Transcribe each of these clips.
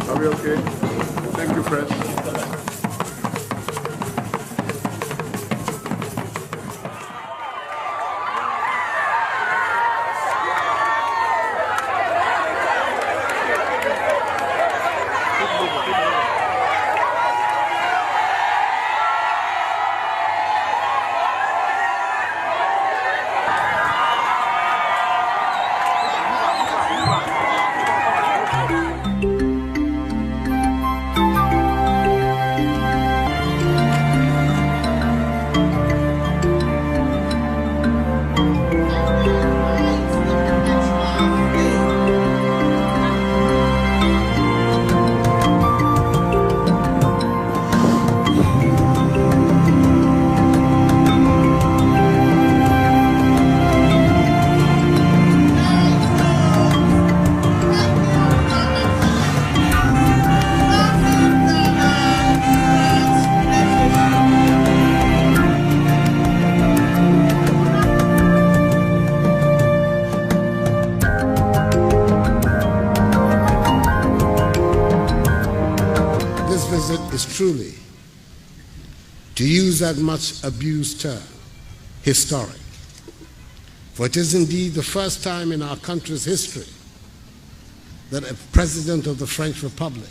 Are we okay? Thank you, Fred. Is truly, to use that much abused term, historic. For it is indeed the first time in our country's history that a president of the French Republic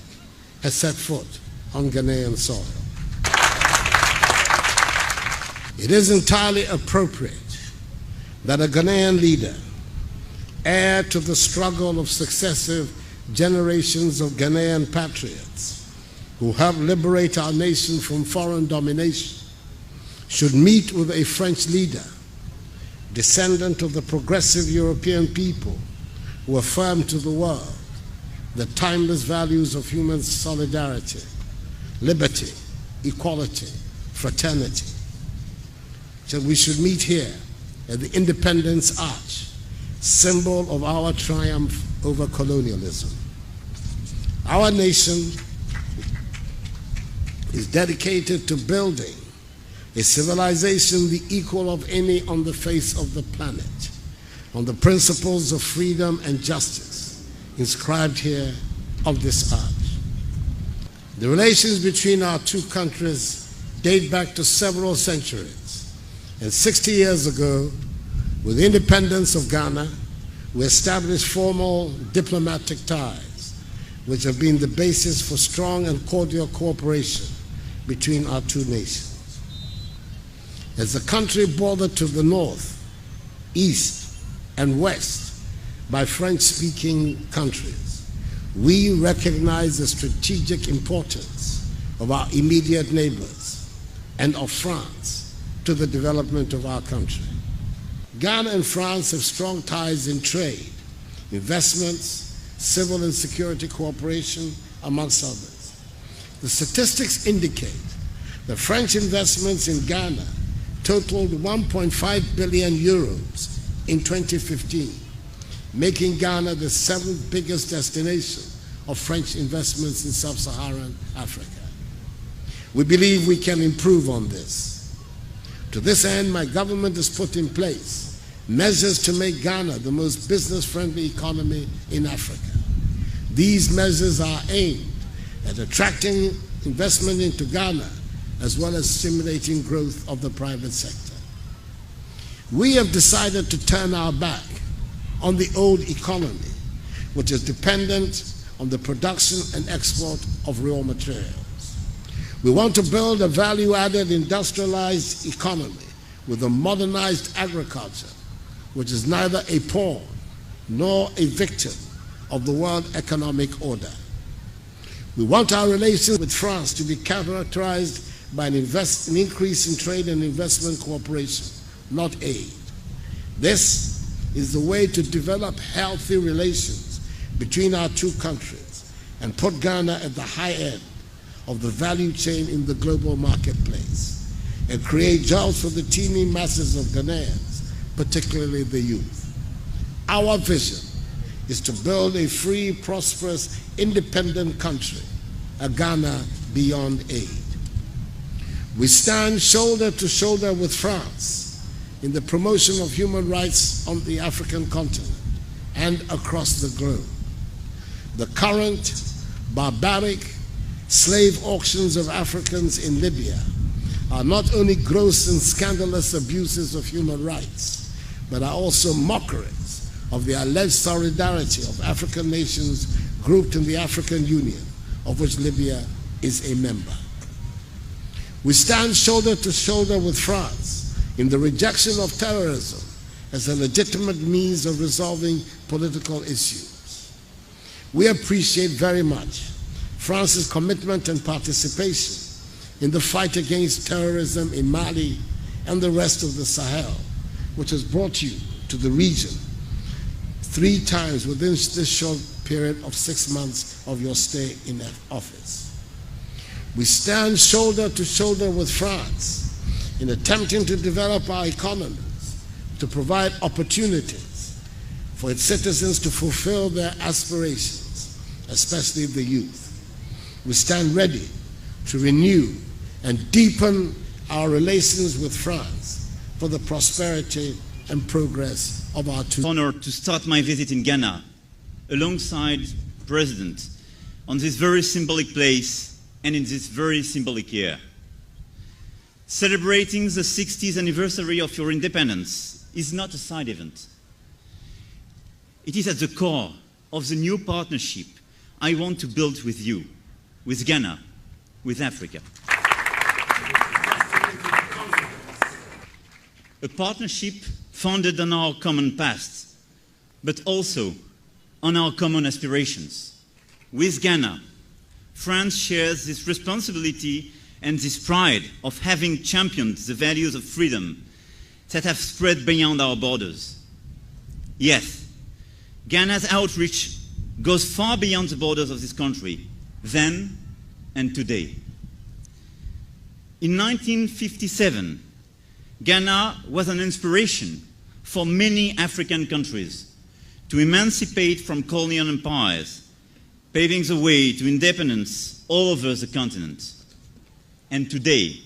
has set foot on Ghanaian soil. It is entirely appropriate that a Ghanaian leader, heir to the struggle of successive generations of Ghanaian patriots, who helped liberate our nation from foreign domination, should meet with a French leader, descendant of the progressive European people who affirmed to the world the timeless values of human solidarity, liberty, equality, fraternity. So we should meet here at the Independence Arch, symbol of our triumph over colonialism. Our nation is dedicated to building a civilization the equal of any on the face of the planet, on the principles of freedom and justice inscribed here on this arch. The relations between our two countries date back to several centuries, and 60 years ago, with the independence of Ghana, we established formal diplomatic ties, which have been the basis for strong and cordial cooperation between our two nations. As the country bordered to the north, east, and west by French-speaking countries, we recognize the strategic importance of our immediate neighbors and of France to the development of our country. Ghana and France have strong ties in trade, investments, civil and security cooperation, amongst others. The statistics indicate that French investments in Ghana totaled 1.5 billion euros in 2015, making Ghana the 7th biggest destination of French investments in sub-Saharan Africa. We believe we can improve on this. To this end, my government has put in place measures to make Ghana the most business-friendly economy in Africa. These measures are aimed at attracting investment into Ghana as well as stimulating growth of the private sector. We have decided to turn our back on the old economy, which is dependent on the production and export of raw materials. We want to build a value-added industrialized economy with a modernized agriculture, which is neither a pawn nor a victim of the world economic order. We want our relations with France to be characterized by an increase in trade and investment cooperation, not aid. This is the way to develop healthy relations between our two countries and put Ghana at the high end of the value chain in the global marketplace and create jobs for the teeming masses of Ghanaians, particularly the youth. Our vision is to build a free, prosperous, independent country, a Ghana beyond aid. We stand shoulder to shoulder with France in the promotion of human rights on the African continent and across the globe. The current barbaric slave auctions of Africans in Libya are not only gross and scandalous abuses of human rights, but are also mockeries of the alleged solidarity of African nations grouped in the African Union, of which Libya is a member. We stand shoulder to shoulder with France in the rejection of terrorism as a legitimate means of resolving political issues. We appreciate very much France's commitment and participation in the fight against terrorism in Mali and the rest of the Sahel, which has brought you to the region 3 times within this short period of 6 months of your stay in office. We stand shoulder to shoulder with France in attempting to develop our economies, to provide opportunities for its citizens to fulfill their aspirations, especially the youth. We stand ready to renew and deepen our relations with France for the prosperity and progress of our two. Honored to start my visit in Ghana alongside President on this very symbolic place and in this very symbolic year. Celebrating the 60th anniversary of your independence is not a side event. It is at the core of the new partnership I want to build with you, with Ghana, with Africa. A partnership founded on our common past, but also on our common aspirations. With Ghana, France shares this responsibility and this pride of having championed the values of freedom that have spread beyond our borders. Yes, Ghana's outreach goes far beyond the borders of this country, then and today. In 1957, Ghana was an inspiration for many African countries to emancipate from colonial empires, paving the way to independence all over the continent. And today,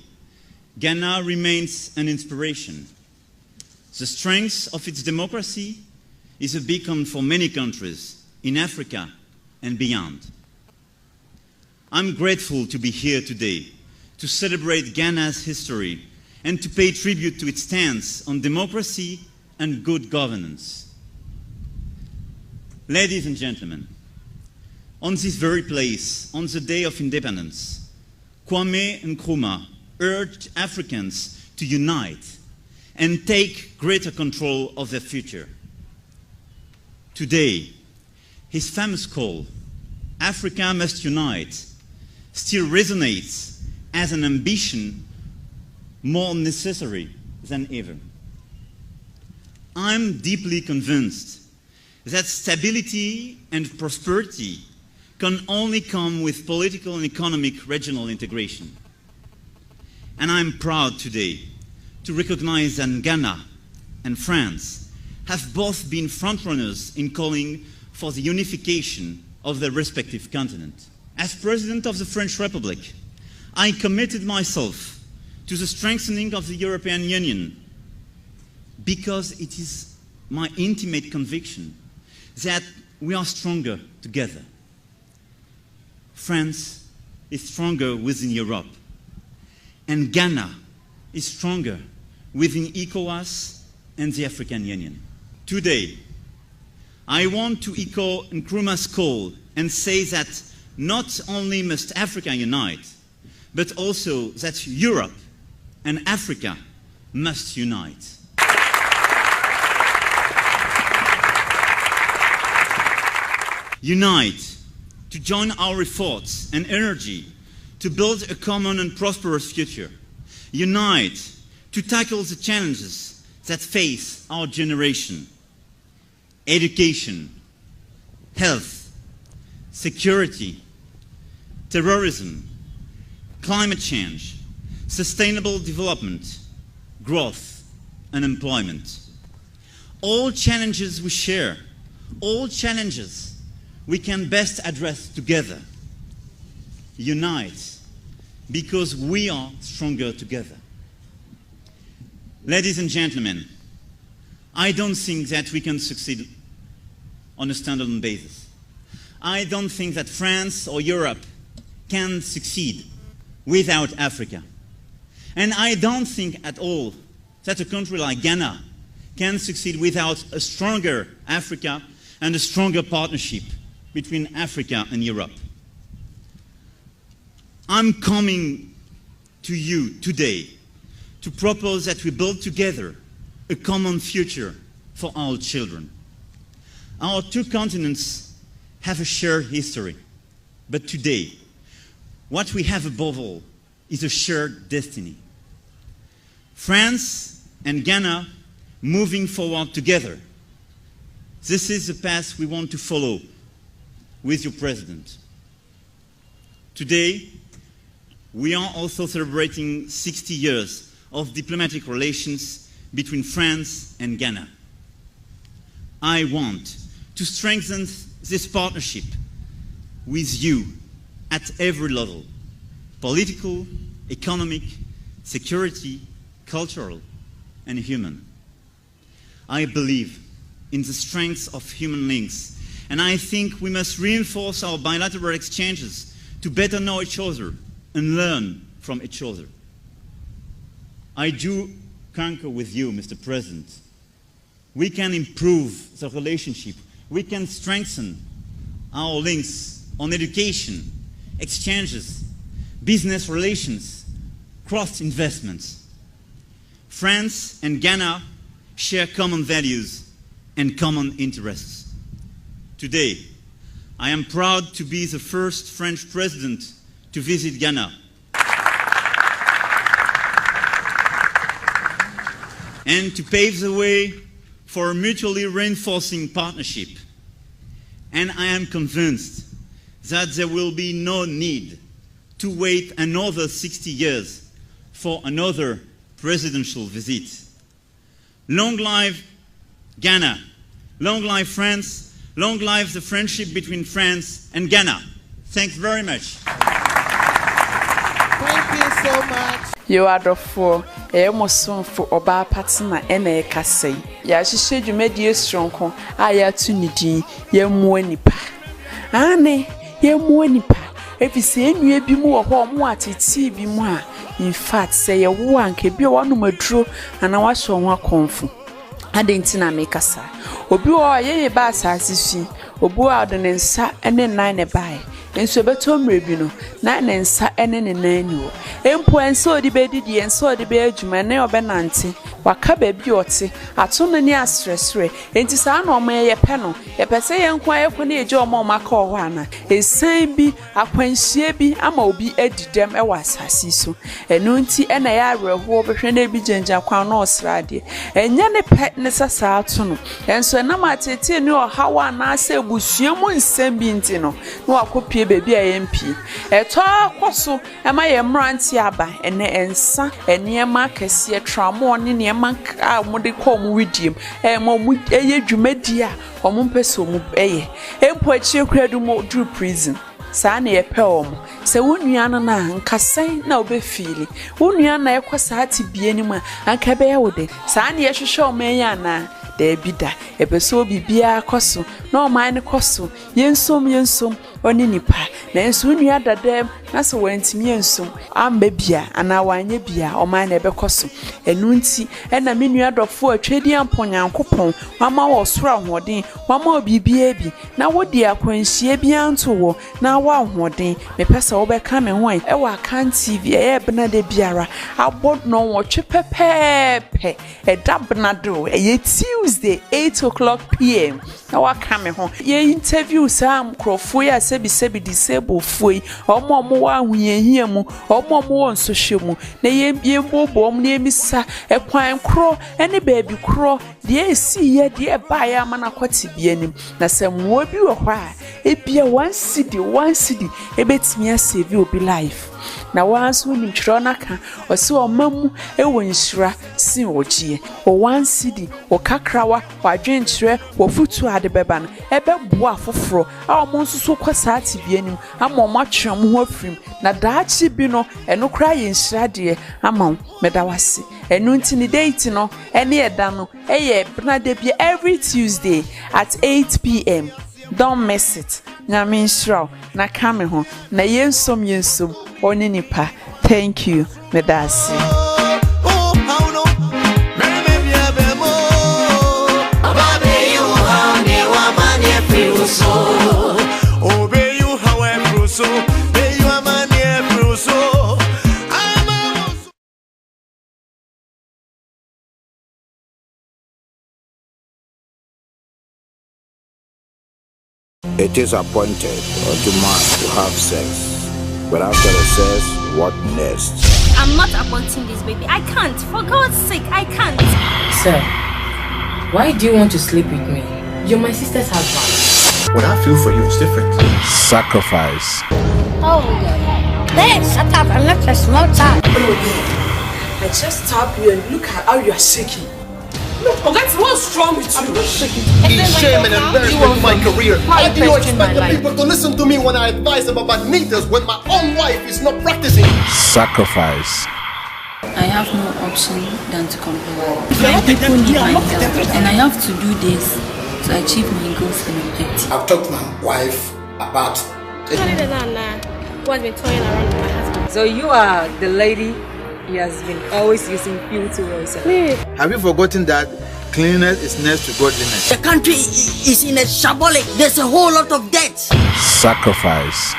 Ghana remains an inspiration. The strength of its democracy is a beacon for many countries in Africa and beyond. I'm grateful to be here today to celebrate Ghana's history and to pay tribute to its stance on democracy and good governance. Ladies and gentlemen, on this very place, on the day of independence, Kwame Nkrumah urged Africans to unite and take greater control of their future. Today, his famous call, "Africa must unite," still resonates as an ambition more necessary than ever. I'm deeply convinced that stability and prosperity can only come with political and economic regional integration. And I'm proud today to recognize that Ghana and France have both been frontrunners in calling for the unification of their respective continent. As President of the French Republic, I committed myself to the strengthening of the European Union because it is my intimate conviction that we are stronger together. France is stronger within Europe, and Ghana is stronger within ECOWAS and the African Union. Today, I want to echo Nkrumah's call and say that not only must Africa unite, but also that Europe and Africa must unite. Unite to join our efforts and energy to build a common and prosperous future. Unite to tackle the challenges that face our generation. Education, health, security, terrorism, climate change, sustainable development, growth, and employment. All challenges we share, all challenges we can best address together. Unite, because we are stronger together. Ladies and gentlemen, I don't think that we can succeed on a standalone basis. I don't think that France or Europe can succeed without Africa. And I don't think at all that a country like Ghana can succeed without a stronger Africa and a stronger partnership between Africa and Europe. I'm coming to you today to propose that we build together a common future for our children. Our two continents have a shared history, but today, what we have above all is a shared destiny. France and Ghana moving forward together. This is the path we want to follow with your president. Today, we are also celebrating 60 years of diplomatic relations between France and Ghana. I want to strengthen this partnership with you at every level: political, economic, security, cultural, and human. I believe in the strength of human links, and I think we must reinforce our bilateral exchanges to better know each other and learn from each other. I do concur with you, Mr. President. We can improve the relationship. We can strengthen our links on education, exchanges, business relations, cross-investments. France and Ghana share common values and common interests. Today, I am proud to be the first French president to visit Ghana. And to pave the way for a mutually reinforcing partnership. And I am convinced that there will be no need to wait another 60 years for another presidential visit. Long live Ghana, long live France, long live the friendship between France and Ghana. Thanks very much. Thank you so much. You are the four, Emerson for Oba Patsina and a Cassay. Yashi, you made you strong, I to Nidin, ye moenipa. Anne, ye moenipa. If you say you be more home, what it see be more. In fact, say a one can be one more true, and I was on one confu. I didn't make a sigh. Obu or ye bass as you see, Obu out and sa and then 9 a buy. And so betom rebino, 9 and sa and then 9. Empo and so the bed and so the bed you may never benanti. Wakabe beauty, at so many stress ray, and to sound on my panel, a pessay and quiet when a job on my call one. A same be a quenchie be a mobi edit them a was so. A nunti and a yara who between a bigenja crown or sradi. And yan a pet necessary to know. And so no matter no how I say bushiamo in same bintino, no copy baby MP. A talk also am I a mrantiaba and ensa and near Marcus yet tramon in your man would they call with him, and more with a jumedia or mumpeso mu a poetry credo more drew prison. saa na yɛpɛ wɔn sɛ wo nua no na nkasɛn na obɛfili wo nua na ɛkɔ saa te bie ne mu a anka bɛyɛ wo de saa na yɛhwehwɛ ɔman yi ana da bi da ebeso bibia kɔso na ɔman ne kɔso yensom ɔne nipa na enso nua dadam na sɛ wɔntimi yensom amba bia ana wanye bia ɔman na ɛbɛkɔso enu nti ɛna me nua dɔfo atwedi amponyankopɔn mama wɔ soro ahoɔden mama obibia bi na wodi akwanhyia bia nto wɔ na wa ahoɔden mepɛ sɛ wɔbɛka me ho ɛwɔ akan TV ɛyɛ benade biara abɔ no wɔtwe pɛpɛɛpɛ ɛda benado ɛyɛ Tuesday 8 p.m. na waka me ho ye interview sam krofo ya sebi disable foi omo wa ahuyehia mu omo wo nsohwe mu na ye mbobom na emisa ekwan kro ene baabi kro de esi ye de ba ya mana kwati bianim na semwo bi wo hɔ a ebia one city ebetimi asave obi life na wanso nim twro naka ɔse ɔmamu ɛwɔ nhyira si ɔgye o one city o kakrawa wadwenkyerɛ wo futu ade beba no ɛbɛboa afoforo a ɔmo nso so kwasa ate bianim ama ɔmo atwem ho afrim na daachi bi no ɛno kra yɛ nhyira de ama medawase ɛno nti ne date no ɛne ɛda no ɛyɛ benade bi every Tuesday at 8 p.m. Don't miss it. Nyame nhyira na ka me ho na yensom oni nipa. Thank you. Medasi. It is appointed unto man to have sex, but after the sex, what next? I'm not aborting this baby. I can't. For God's sake, I can't. Sir, why do you want to sleep with me? You're my sister's husband. What I feel for you is different. Sacrifice. Oh, God. Then shut up. I'm not a small child. I just tapped you and look at how you are shaking. Look, what's wrong with you? I'm not shaking. It's shame and embarrassment to my career. How do you expect the people to listen to me when I advise them about meters when my own wife is not practicing? Sacrifice. I have no option than to comply. People need my help, and I have to do this to achieve my goals and objectives. I've talked to my wife about What's been toying around with my husband? So you are the lady he has been always using fuel towards. Have you forgotten that cleanliness is next to godliness? The country is in a shambolic. There's a whole lot of debt. Sacrifice.